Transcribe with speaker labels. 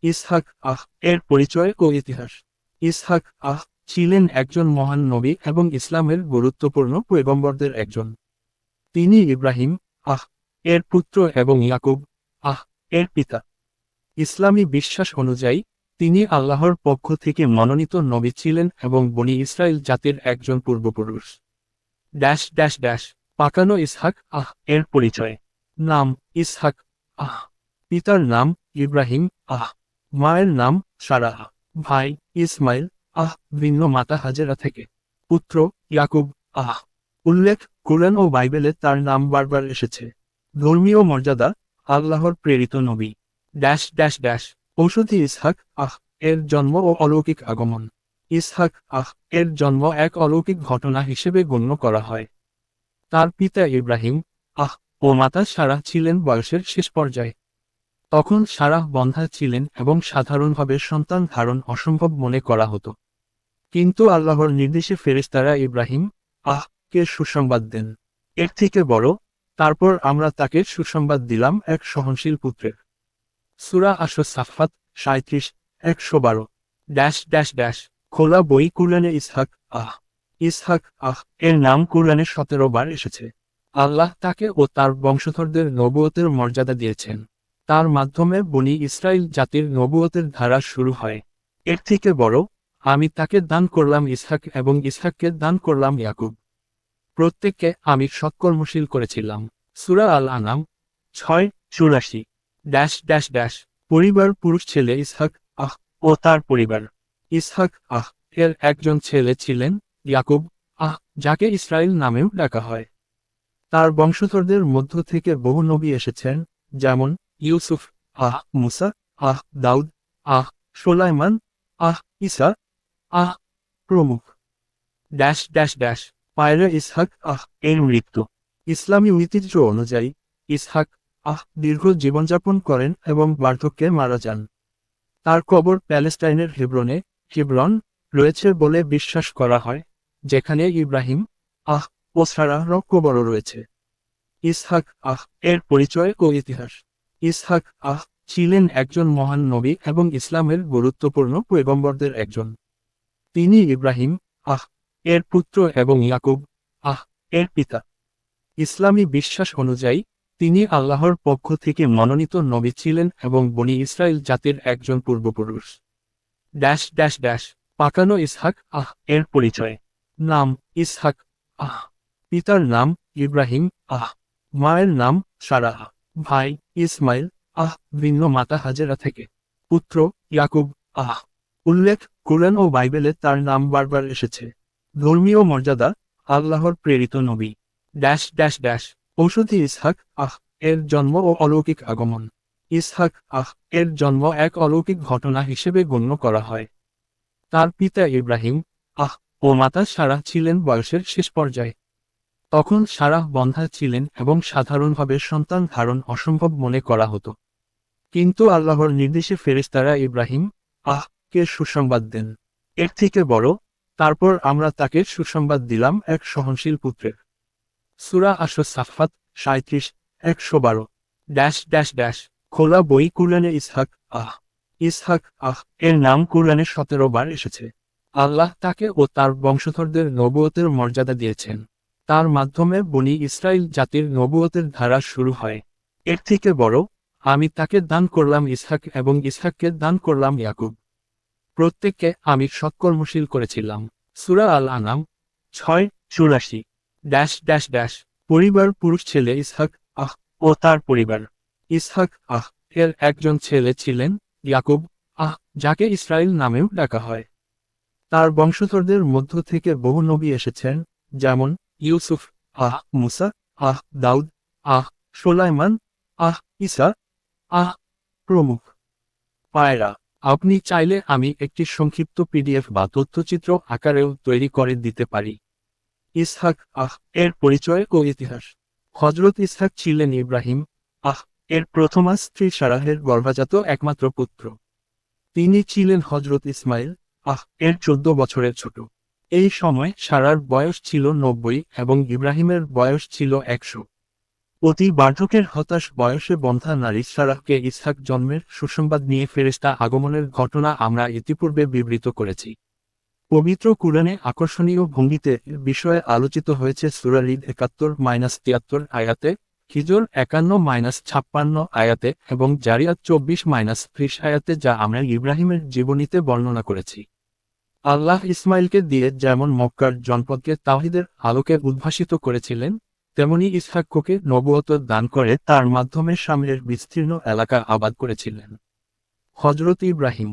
Speaker 1: ইসহাক এর পরিচয় ও ইতিহাস। ইসহাক ছিলেন একজন মহান নবী এবং ইসলামের গুরুত্বপূর্ণ পয়গম্বরদের একজন। তিনি ইব্রাহিম আহ এর পুত্র এবং ইয়াকুব আহ এর পিতা। ইসলামী বিশ্বাস অনুযায়ী তিনি আল্লাহর পক্ষ থেকে মনোনীত নবী ছিলেন এবং বনি ইসরাইল জাতির একজন পূর্বপুরুষ। ড্যাশ ড্যাশ ড্যাশ পাকানো ইসহাক এর পরিচয়। নাম ইসহাক আহ পিতার নাম ইব্রাহিম মায়ের নাম সারাহ। ভাই ইসমাইল ভিন্ন মাতা হাজেরা থেকে। পুত্র ইয়াকুব উল্লেখ কুরআন ও বাইবেলে তার নাম বারবার এসেছে। ধর্মীয় মর্যাদা আল্লাহর প্রেরিত নবী। ড্যাশ ড্যাশ ড্যাশ ঔষধি ইসহাক এর জন্ম ও অলৌকিক আগমন। ইসহাক এর জন্ম এক অলৌকিক ঘটনা হিসেবে গণ্য করা হয়। তার পিতা ইব্রাহিম ও মাতা সারাহ ছিলেন বয়সের শেষ পর্যায়ে। তখন সারাহ বন্ধ্যা ছিলেন এবং সাধারণভাবে সন্তান ধারণ অসম্ভব মনে করা হতো। কিন্তু আল্লাহর নির্দেশে ফেরেশতারা ইব্রাহিম কে সুসংবাদ দেন। এর থেকে বড়, তারপর আমরা তাকে সুসংবাদ দিলাম এক সহনশীল পুত্রের। সূরা আস-সাফফাত 37-112। ড্যাশ ড্যাশ ড্যাশ খোলা বই কুরআনে ইসহাক ইসহাক এর নাম কুরআনে 17 বার এসেছে। আল্লাহ তাকে ও তার বংশধরদের নবুয়তের মর্যাদা দিয়েছেন। তার মাধ্যমে বনি ইসরাইল জাতির নবুয়তের ধারা শুরু হয়। এর থেকে বড়, আমি তাকে দান করলাম ইসহাক এবং ইসহাককে দান করলাম ইয়াকুব। প্রত্যেককে আমি সৎকর্মশীল করেছিলাম। সূরা আল-আনাম 6:84। ড্যাশ ড্যাশ ড্যাশ পরিবার পুরুষ ছেলে ইসহাক ও তার পরিবার। ইসহাক এর একজন ছেলে ছিলেন ইয়াকুব যাকে ইসরাইল নামেও ডাকা হয়। তার বংশধরদের মধ্য থেকে বহু নবী এসেছেন, যেমন ইউসুফ মুসা দাউদ সুলাইমান ঈসা প্রমুখ। ড্যাশ ড্যাশ ড্যাশ পায়রা ইসহাক এর মৃত্যু। ইসলামী ঐতিহ্য অনুযায়ী ইসহাক দীর্ঘ জীবনযাপন করেন এবং বার্ধক্যে মারা যান। তার কবর প্যালেস্টাইনের হিব্রন রয়েছে বলে বিশ্বাস করা হয়, যেখানে ইব্রাহিম ও সারাহর কবরও রয়েছে। ইসহাক এর পরিচয় ও ইতিহাস। ইসহাক ছিলেন একজন মহান নবী এবং ইসলামের গুরুত্বপূর্ণ পয়গম্বরদের একজন। তিনি ইব্রাহিম এর পুত্র এবং ইয়াকুব এর পিতা। ইসলামী বিশ্বাস অনুযায়ী তিনি আল্লাহর পক্ষ থেকে মনোনীত নবী ছিলেন এবং বনি ইসরাইল জাতির একজন পূর্বপুরুষ। ড্যাশ ড্যাশ ড্যাশ পাকানো ইসহাক এর পরিচয়। নাম ইসহাক পিতার নাম ইব্রাহিম মায়ের নাম সারাহ। ভাই ইসমাইল ভিন্ন মাতা হাজেরা থেকে। পুত্র ইয়াকুব উল্লেখ কুরআন ও বাইবেলে তার নাম বারবার এসেছে। ধর্মীয় মর্যাদা আল্লাহর প্রেরিত নবী। ড্যাশ ড্যাশ ড্যাশ ঔষধি ইসহাক এর জন্ম ও অলৌকিক আগমন। ইসহাক এর জন্ম এক অলৌকিক ঘটনা হিসেবে গণ্য করা হয়। তার পিতা ইব্রাহিম ও মাতা সারাহ ছিলেন বয়সের শেষ পর্যায়ে। তখন সারাহ বন্ধ্যা ছিলেন এবং সাধারণভাবে সন্তান ধারণ অসম্ভব মনে করা হতো। কিন্তু আল্লাহর নির্দেশে ফেরেশতারা ইব্রাহিম কে সুসংবাদ দেন। এর থেকে বড়, তারপর আমরা তাকে সুসংবাদ দিলাম এক সহনশীল পুত্রের। সূরা আস-সাফফাত 37-112। ড্যাশ ড্যাশ ড্যাশ খোলা বই কুরআনে ইসহাক ইসহাক এর নাম কুরআনে 17 বার এসেছে। আল্লাহ তাকে ও তার বংশধরদের নবুয়তের মর্যাদা দিয়েছেন। তার মাধ্যমে বনি ইসরাইল জাতির নবুয়তের ধারা শুরু হয়। এর থেকে বড়, আমি তাকে দান করলাম ইসহাক এবং ইসহাককে দান করলাম ইয়াকুব। প্রত্যেককে আমি সৎকর্মশীল করেছিলাম। সূরা আল-আনাম 6:84। ড্যাশ ড্যাশ ড্যাশ পরিবার পুরুষ ছেলে ইসহাক ও তার পরিবার। ইসহাক এর একজন ছেলে ছিলেন ইয়াকুব যাকে ইসরাইল নামেও ডাকা হয়। তার বংশধরদের মধ্য থেকে বহু নবী এসেছেন, যেমন ইউসুফ মুসা দাউদ সুলাইমান ঈসা প্রমুখ। পায়রা আপনি চাইলে আমি একটি সংক্ষিপ্ত পিডিএফ বা তথ্যচিত্র আকারেও তৈরি করে দিতে পারি। ইসহাক এর পরিচয় ও ইতিহাস। হযরত ইসহাক ছিলেন ইব্রাহিম এর প্রথমা স্ত্রী সারাহের গর্ভজাত একমাত্র পুত্র। তিনি ছিলেন হযরত ইসমাইল এর 14 বছরের ছোট। এই সময় সারার বয়স ছিল 90 এবং ইব্রাহিমের বয়স ছিল 100। অতি বার্ধক্যের হতাশ বয়সে বন্ধ্যা নারী সারাহকে ইসহাক জন্মের সুসংবাদ নিয়ে ফেরেশতা আগমনের ঘটনা আমরা ইতিপূর্বে বিবৃত করেছি। পবিত্র কুরআনে আকর্ষণীয় ভঙ্গিতে এর বিষয়ে আলোচিত হয়েছে সূরা ঈদ 71-73 আয়াতে, হিজর 51-56 আয়াতে এবং জারিয়াত 24-30 আয়াতে, যা আমরা ইব্রাহিমের জীবনীতে বর্ণনা করেছি। আল্লাহ ইসমাইলকে দিয়ে যেমন মক্কার জনপদকে তাওহীদের আলোকে উদ্ভাসিত করেছিলেন, তেমনি ইসহাককে নবুয়ত দান করে তার মাধ্যমে শামের বিস্তীর্ণ এলাকা আবাদ করেছিলেন। হযরত ইব্রাহিম